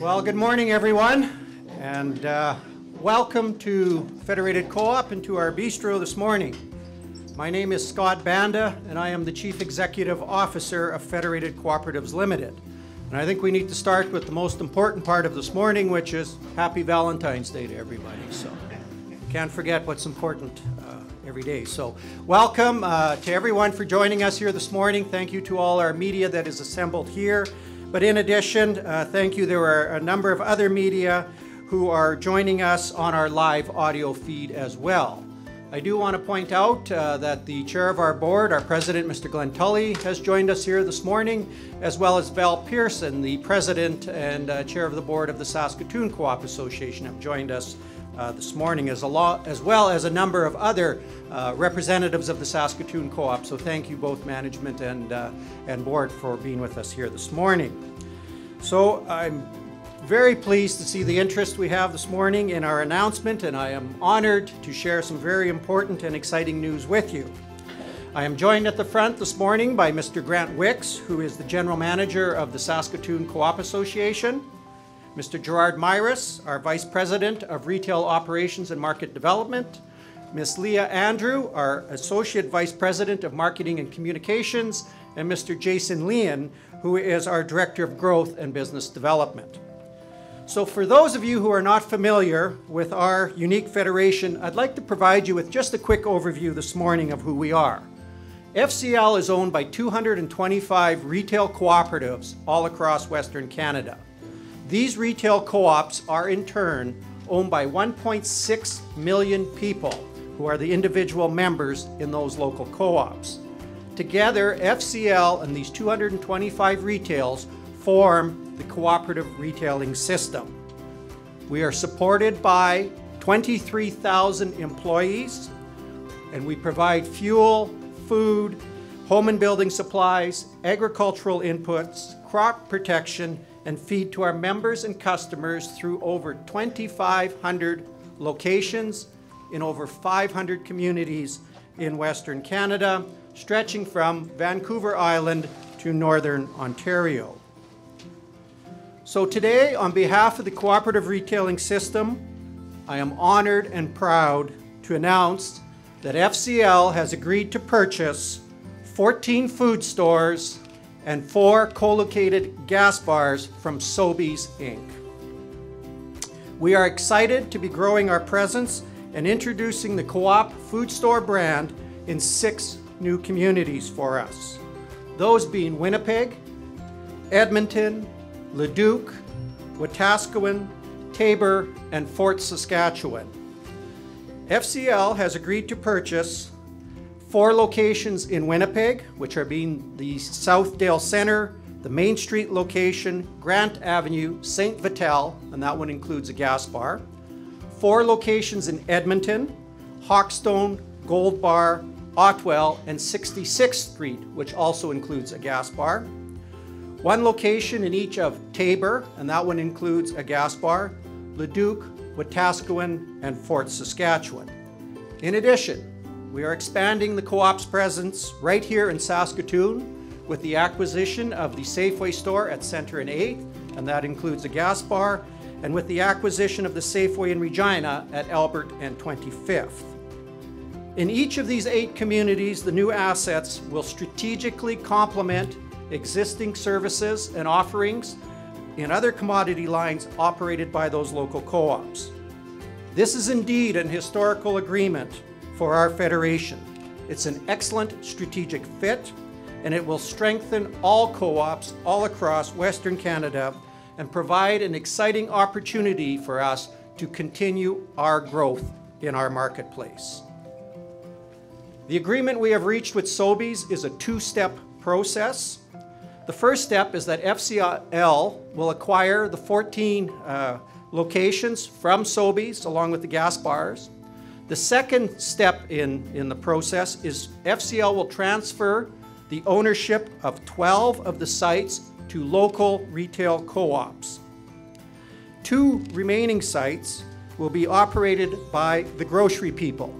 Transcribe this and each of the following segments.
Well, good morning, everyone, and welcome to Federated Co-op and to our bistro this morning. My name is Scott Banda, and I am the Chief Executive Officer of Federated Cooperatives Limited. And I think we need to start with the most important part of this morning, which is Happy Valentine's Day to everybody. So can't forget what's important every day. So welcome to everyone for joining us here this morning. Thank you to all our media that is assembled here. But in addition, thank you. There are a number of other media who are joining us on our live audio feed as well. I do want to point out that the chair of our board, our president, Mr. Glenn Tully, has joined us here this morning, as well as Val Pearson, the president and chair of the board of the Saskatoon Co-op Association, have joined us this morning, as well as a number of other representatives of the Saskatoon Co-op. So thank you both management and board for being with us here this morning. So I'm very pleased to see the interest we have this morning in our announcement, and I am honored to share some very important and exciting news with you. I am joined at the front this morning by Mr. Grant Wicks, who is the General Manager of the Saskatoon Co-op Association, Mr. Gerard Myris, our Vice President of Retail Operations and Market Development, Ms. Leah Andrew, our Associate Vice President of Marketing and Communications, and Mr. Jason Leon, who is our Director of Growth and Business Development. So for those of you who are not familiar with our unique federation, I'd like to provide you with just a quick overview this morning of who we are. FCL is owned by 225 retail cooperatives all across Western Canada. These retail co-ops are in turn owned by 1.6 million people who are the individual members in those local co-ops. Together, FCL and these 225 retails form the cooperative retailing system. We are supported by 23,000 employees, and we provide fuel, food, home and building supplies, agricultural inputs, crop protection, and feed to our members and customers through over 2,500 locations in over 500 communities in Western Canada, stretching from Vancouver Island to Northern Ontario. So today, on behalf of the cooperative retailing system, I am honored and proud to announce that FCL has agreed to purchase 14 food stores and 4 co-located gas bars from Sobeys Inc. We are excited to be growing our presence and introducing the Co-op Food Store brand in 6 new communities for us. Those being Winnipeg, Edmonton, Leduc, Wetaskiwin, Taber, and Fort Saskatchewan. FCL has agreed to purchase 4 locations in Winnipeg, which are being the Southdale Centre, the Main Street location, Grant Avenue, St. Vital, and that one includes a gas bar. 4 locations in Edmonton, Hawkstone, Gold Bar, Otwell, and 66th Street, which also includes a gas bar. 1 location in each of Taber, and that one includes a gas bar, Leduc, Wetaskiwin, and Fort Saskatchewan. In addition, we are expanding the co-op's presence right here in Saskatoon with the acquisition of the Safeway store at Centre and 8th, and that includes a gas bar, and with the acquisition of the Safeway in Regina at Albert and 25th. In each of these 8 communities, the new assets will strategically complement existing services and offerings in other commodity lines operated by those local co-ops. This is indeed an historical agreement for our federation. It's an excellent strategic fit, and it will strengthen all co-ops all across Western Canada and provide an exciting opportunity for us to continue our growth in our marketplace. The agreement we have reached with Sobeys is a 2-step process. The first step is that FCL will acquire the 14 locations from Sobeys along with the gas bars. The second step in the process is FCL will transfer the ownership of 12 of the sites to local retail co-ops. 2 remaining sites will be operated by the Grocery People.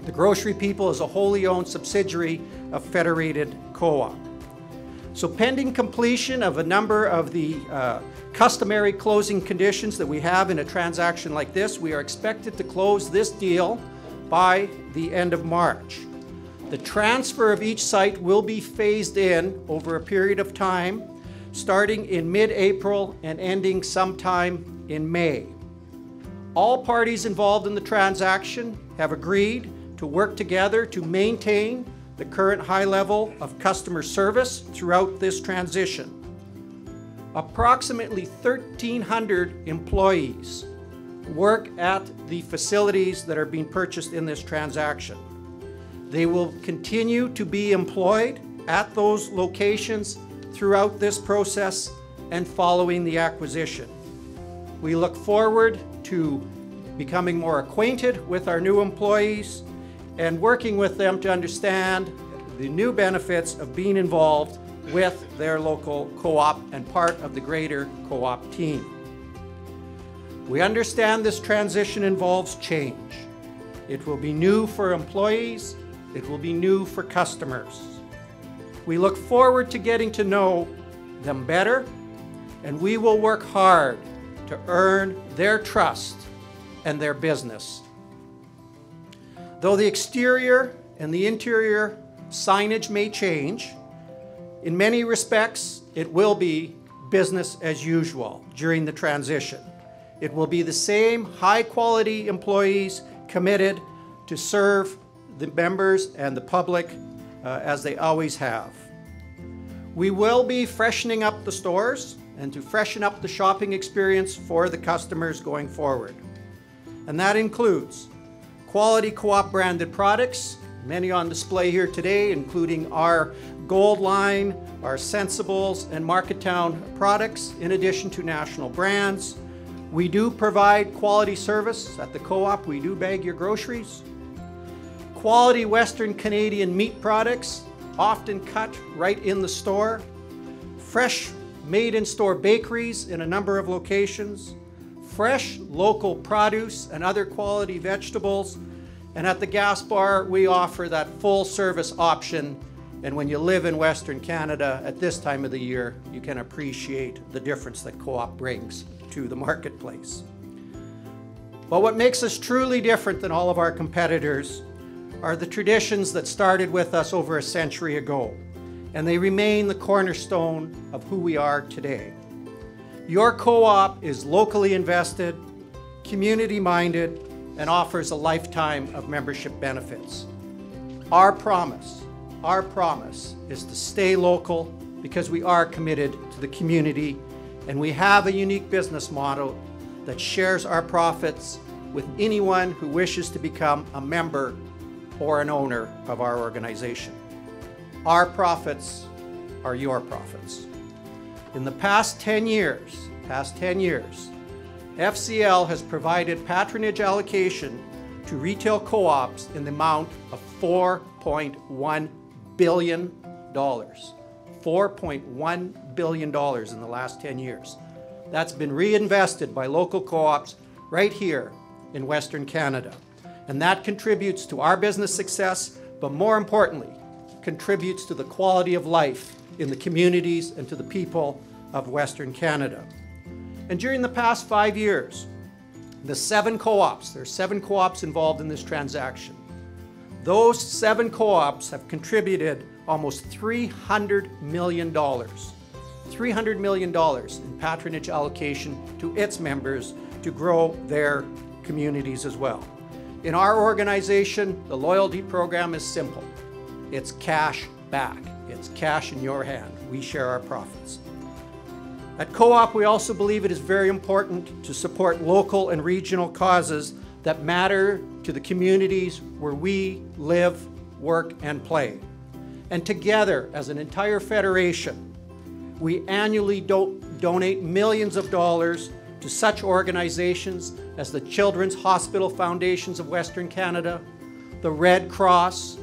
The Grocery People is a wholly owned subsidiary of Federated Co-op. So pending completion of a number of the customary closing conditions that we have in a transaction like this, we are expected to close this deal by the end of March. The transfer of each site will be phased in over a period of time, starting in mid-April and ending sometime in May. All parties involved in the transaction have agreed to work together to maintain the current high level of customer service throughout this transition. Approximately 1,300 employees work at the facilities that are being purchased in this transaction. They will continue to be employed at those locations throughout this process and following the acquisition. We look forward to becoming more acquainted with our new employees and working with them to understand the new benefits of being involved with their local co-op and part of the greater co-op team. We understand this transition involves change. It will be new for employees, it will be new for customers. We look forward to getting to know them better, and we will work hard to earn their trust and their business. Though the exterior and the interior signage may change, in many respects, it will be business as usual during the transition. It will be the same high-quality employees committed to serve the members and the public as they always have. We will be freshening up the stores and to freshen up the shopping experience for the customers going forward. And that includes quality co-op branded products, many on display here today, including our Gold line, our Sensibles and Marketown products, in addition to national brands. We do provide quality service at the co-op. We do bag your groceries. Quality Western Canadian meat products, often cut right in the store. Fresh made-in-store bakeries in a number of locations. Fresh local produce and other quality vegetables. And at the gas bar, we offer that full service option. And when you live in Western Canada at this time of the year, you can appreciate the difference that co-op brings to the marketplace. But what makes us truly different than all of our competitors are the traditions that started with us over a century ago, and they remain the cornerstone of who we are today. Your co-op is locally invested, community-minded, and offers a lifetime of membership benefits. Our promise is to stay local because we are committed to the community, and we have a unique business model that shares our profits with anyone who wishes to become a member or an owner of our organization. Our profits are your profits. In the past 10 years, FCL has provided patronage allocation to retail co-ops in the amount of $4.1 billion. $4.1 billion in the last 10 years. That's been reinvested by local co-ops right here in Western Canada. And that contributes to our business success, but more importantly, contributes to the quality of life in the communities and to the people of Western Canada. And during the past 5 years, there's 7 co-ops involved in this transaction. Those 7 co-ops have contributed almost $300 million. $300 million in patronage allocation to its members to grow their communities as well. In our organization, the loyalty program is simple. It's cash back. It's cash in your hand. We share our profits. At Co-op, we also believe it is very important to support local and regional causes that matter to the communities where we live, work, and play. And together, as an entire federation, we annually donate millions of dollars to such organizations as the Children's Hospital Foundations of Western Canada, the Red Cross,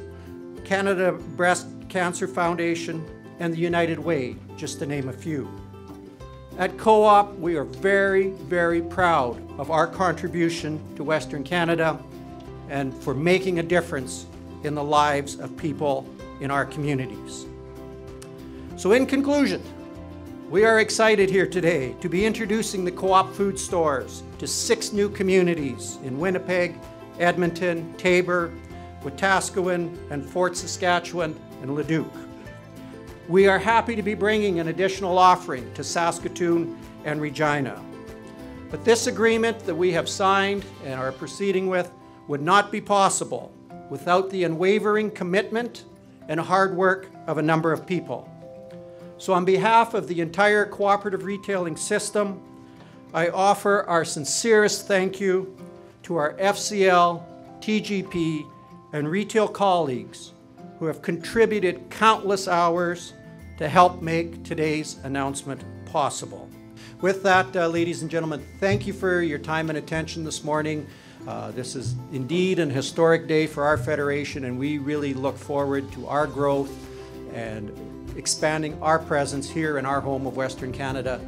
Canada Breast Cancer Foundation, and the United Way, just to name a few. At Co-op, we are very, very proud of our contribution to Western Canada and for making a difference in the lives of people in our communities. So in conclusion, we are excited here today to be introducing the Co-op food stores to 6 new communities in Winnipeg, Edmonton, Taber, Wetaskiwin, and Fort Saskatchewan and Leduc. We are happy to be bringing an additional offering to Saskatoon and Regina. But this agreement that we have signed and are proceeding with would not be possible without the unwavering commitment and hard work of a number of people. So on behalf of the entire cooperative retailing system, I offer our sincerest thank you to our FCL, TGP, and retail colleagues who have contributed countless hours to help make today's announcement possible. With that, ladies and gentlemen, thank you for your time and attention this morning. This is indeed an historic day for our Federation, and we really look forward to our growth and expanding our presence here in our home of Western Canada.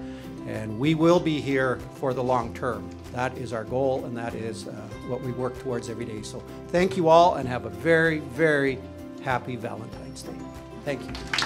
And we will be here for the long term. That is our goal, and that is what we work towards every day. So thank you all, and have a very, very happy Valentine's Day. Thank you.